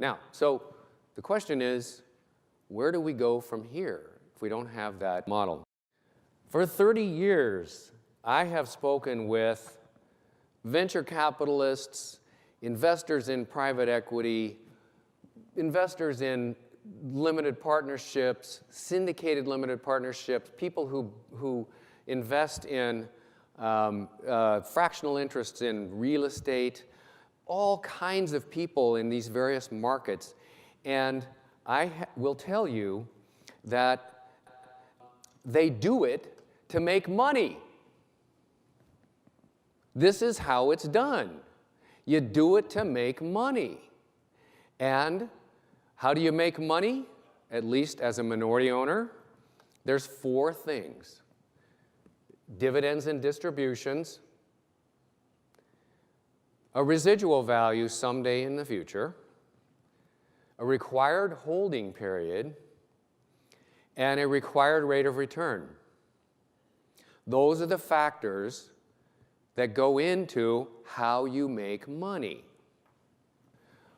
Now, so the question is, where do we go from here if we don't have that model? For 30 years, I have spoken with venture capitalists, investors in private equity, investors in limited partnerships, syndicated limited partnerships, people who invest in fractional interests in real estate, all kinds of people in these various markets. And I will tell you that they do it to make money. This is how it's done. You do it to make money. And how do you make money? At least as a minority owner, there's 4 things: dividends and distributions, a residual value someday in the future, a required holding period, and a required rate of return. Those are the factors that go into how you make money.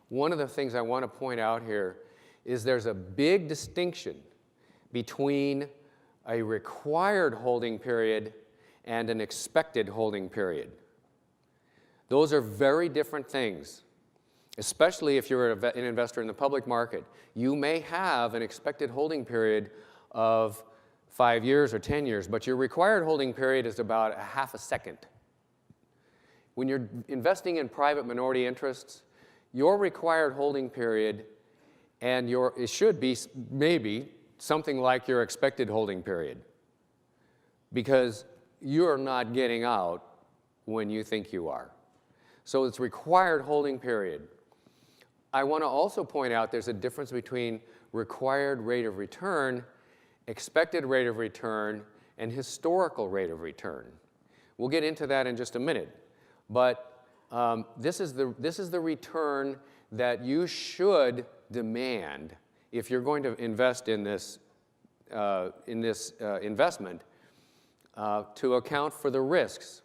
One of the things I want to point out here is there's a big distinction between a required holding period and an expected holding period. Those are very different things, especially if you're an investor in the public market. You may have an expected holding period of 5 years or 10 years, but your required holding period is about a half a second. When you're investing in private minority interests, your required holding period and it should be maybe something like your expected holding period, because you're not getting out when you think you are. So it's required holding period. I want to also point out there's a difference between required rate of return, expected rate of return, and historical rate of return. We'll get into that in just a minute. But this is the return that you should demand if you're going to invest in this investment to account for the risks.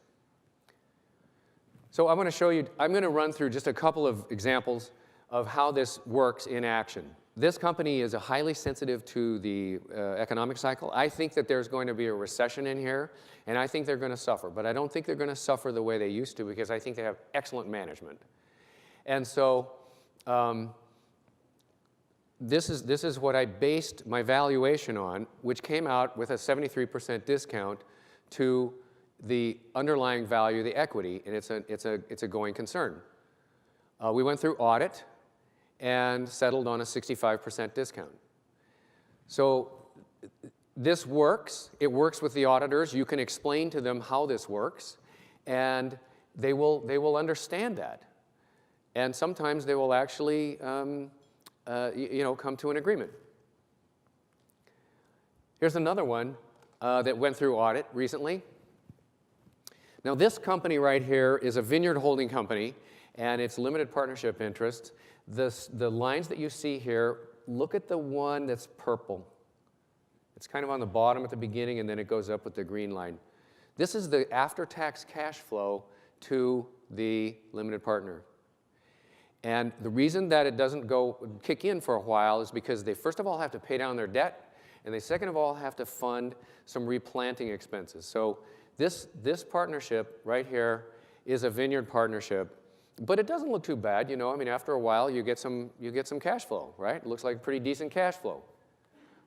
So I'm going to show you, I'm going to run through just a couple of examples of how this works in action. This company is highly sensitive to the economic cycle. I think that there's going to be a recession in here, and I think they're going to suffer. But I don't think they're going to suffer the way they used to, because I think they have excellent management. And so this is what I based my valuation on, which came out with a 73% discount to the underlying value of the equity, and it's a going concern. We went through audit and settled on a 65% discount. So this works. It works with the auditors. You can explain to them how this works, and they will understand that. And sometimes they will actually come to an agreement. Here's another one that went through audit recently. Now, this company right here is a vineyard holding company, and it's limited partnership interests. The lines that you see here, look at the one that's purple. It's kind of on the bottom at the beginning, and then it goes up with the green line. This is the after-tax cash flow to the limited partner. And the reason that it doesn't kick in for a while is because they first of all have to pay down their debt, and they second of all have to fund some replanting expenses. So this partnership right here is a vineyard partnership, but it doesn't look too bad, you know. I mean, after a while you get some cash flow, right? It looks like pretty decent cash flow.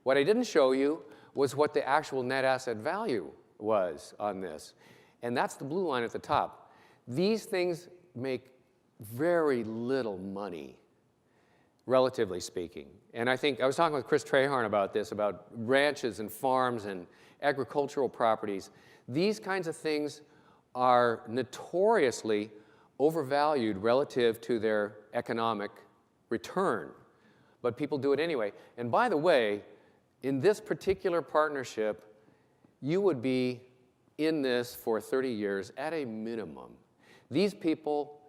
What I didn't show you was what the actual net asset value was on this, and that's the blue line at the top. These things make very little money, relatively speaking. And I think I was talking with Chris Trahern about this, about ranches and farms and agricultural properties. These kinds of things are notoriously overvalued relative to their economic return, but people do it anyway. And by the way, in this particular partnership, you would be in this for 30 years at a minimum. These people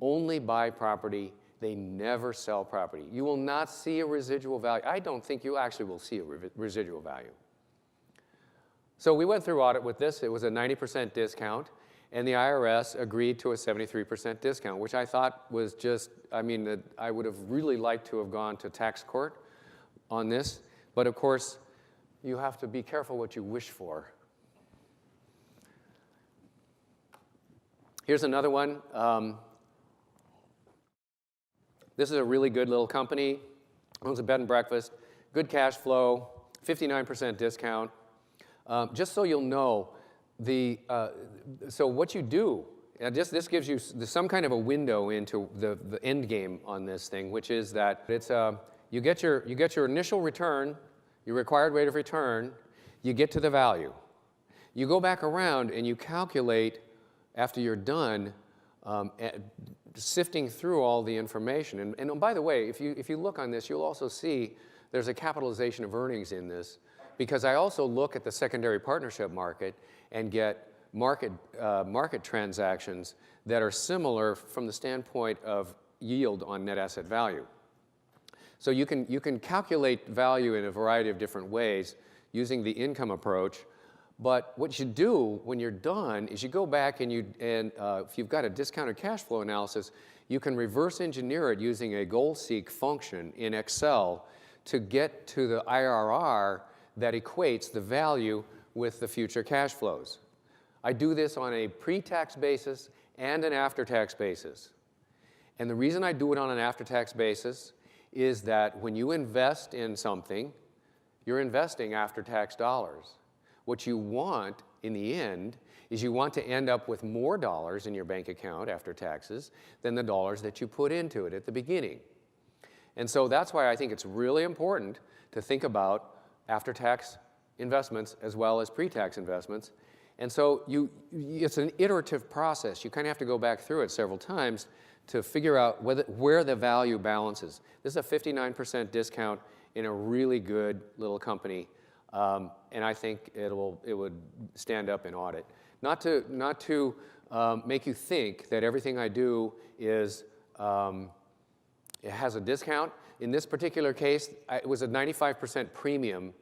only buy property they never sell property. You will not see a residual value. I don't think you actually will see a residual value. So we went through audit with this. It was a 90% discount, and the IRS agreed to a 73% discount, which I thought was just, I mean, I would have really liked to have gone to tax court on this. But of course, you have to be careful what you wish for. Here's another one. This is a really good little company. Owns a bed and breakfast. Good cash flow. 59% discount. Just so you'll know, so what you do, this gives you some kind of a window into the end game on this thing, which is that it's you get your initial return, your required rate of return, you get to the value. You go back around and you calculate after you're done sifting through all the information. And by the way, if you look on this, you'll also see there's a capitalization of earnings in this, because I also look at the secondary partnership market and get market transactions that are similar from the standpoint of yield on net asset value. So you can calculate value in a variety of different ways using the income approach. But what you do when you're done is you go back and if you've got a discounted cash flow analysis, you can reverse engineer it using a goal-seek function in Excel to get to the IRR that equates the value with the future cash flows. I do this on a pre-tax basis and an after-tax basis. And the reason I do it on an after-tax basis is that when you invest in something, you're investing after-tax dollars. What you want in the end is you want to end up with more dollars in your bank account after taxes than the dollars that you put into it at the beginning. And so that's why I think it's really important to think about after-tax investments as well as pre-tax investments. And so it's an iterative process. You kind of have to go back through it several times to figure out where the value balances. This is a 59% discount in a really good little company. And I think it would stand up in audit. Not to make you think that everything I do is it has a discount. In this particular case, it was a 95% premium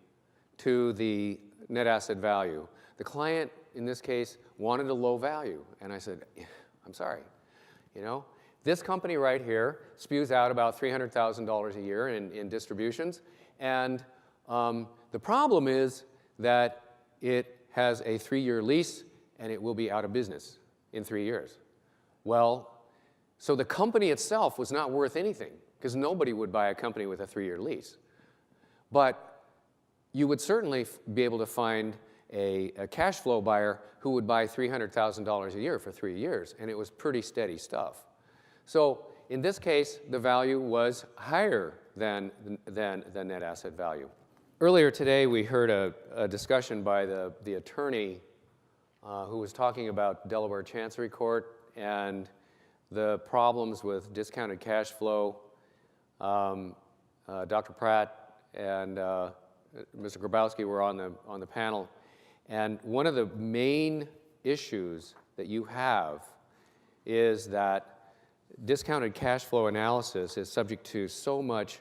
to the net asset value. The client, in this case, wanted a low value. And I said, I'm sorry. This company right here spews out about $300,000 a year in distributions. And the problem is that it has a 3-year lease, and it will be out of business in 3 years. Well, so the company itself was not worth anything, because nobody would buy a company with a 3-year lease. But you would certainly be able to find a cash flow buyer who would buy $300,000 a year for 3 years, and it was pretty steady stuff. So in this case, the value was higher than the net asset value. Earlier today, we heard a discussion by the attorney who was talking about Delaware Chancery Court and the problems with discounted cash flow. Dr. Pratt and Mr. Grabowski were on the panel. And one of the main issues that you have is that discounted cash flow analysis is subject to so much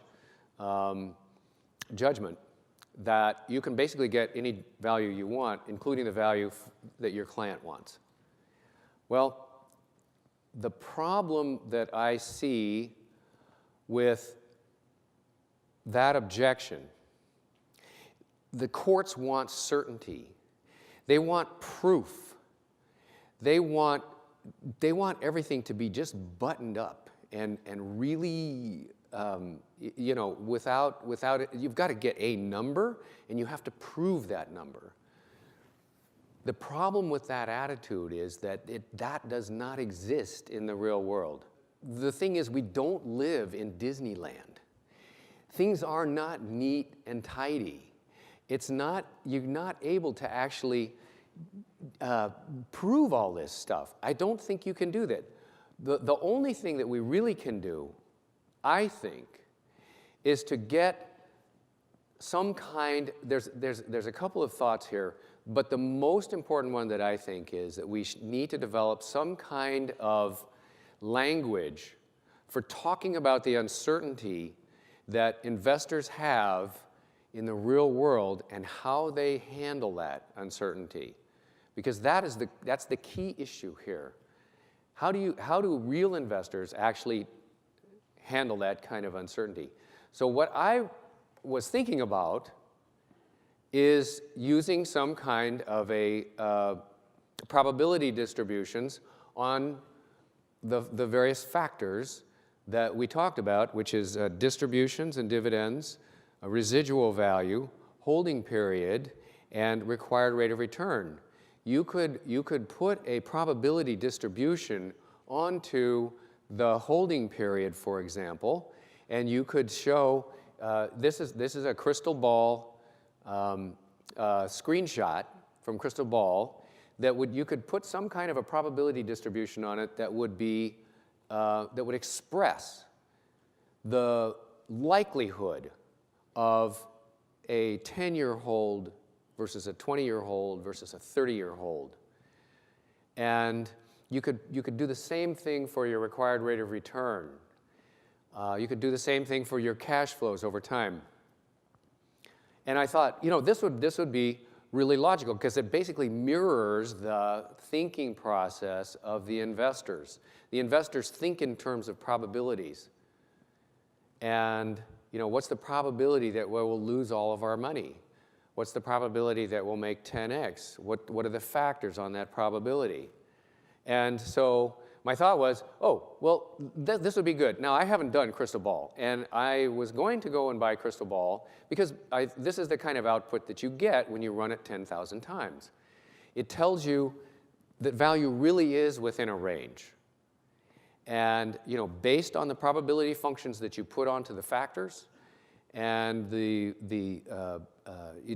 judgment that you can basically get any value you want, including the value that your client wants. Well, the problem that I see with that objection, the courts want certainty. They want proof. They want everything to be just buttoned up and really, without it, you've got to get a number, and you have to prove that number. The problem with that attitude is that that does not exist in the real world. The thing is, we don't live in Disneyland. Things are not neat and tidy. You're not able to actually prove all this stuff. I don't think you can do that. The only thing that we really can do, I think, is to get some kind, there's a couple of thoughts here, but the most important one that I think is that we need to develop some kind of language for talking about the uncertainty that investors have in the real world and how they handle that uncertainty. Because that's the key issue here. How do real investors actually handle that kind of uncertainty? So what I was thinking about is using some kind of a probability distributions on the various factors that we talked about, which is distributions and dividends, a residual value, holding period, and required rate of return. You could put a probability distribution onto the holding period, for example, and you could show this is a crystal ball screenshot from crystal ball that you could put some kind of a probability distribution on it that would be that would express the likelihood of a 10-year hold versus a 20-year hold versus a 30-year hold. And you could do the same thing for your required rate of return. You could do the same thing for your cash flows over time. And I thought, this would be really logical because it basically mirrors the thinking process of the investors. The investors think in terms of probabilities. And what's the probability that we'll lose all of our money? What's the probability that we'll make 10x? What are the factors on that probability? And so my thought was, this would be good. Now, I haven't done crystal ball, and I was going to go and buy crystal ball because this is the kind of output that you get when you run it 10,000 times. It tells you that value really is within a range. And based on the probability functions that you put onto the factors, and you'd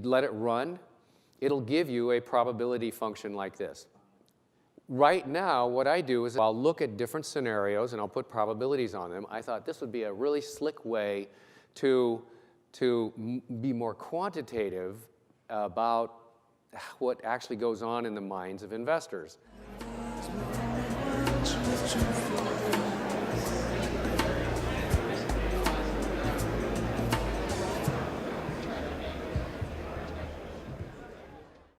let it run, it'll give you a probability function like this. Right now, what I do is I'll look at different scenarios and I'll put probabilities on them. I thought this would be a really slick way to be more quantitative about what actually goes on in the minds of investors.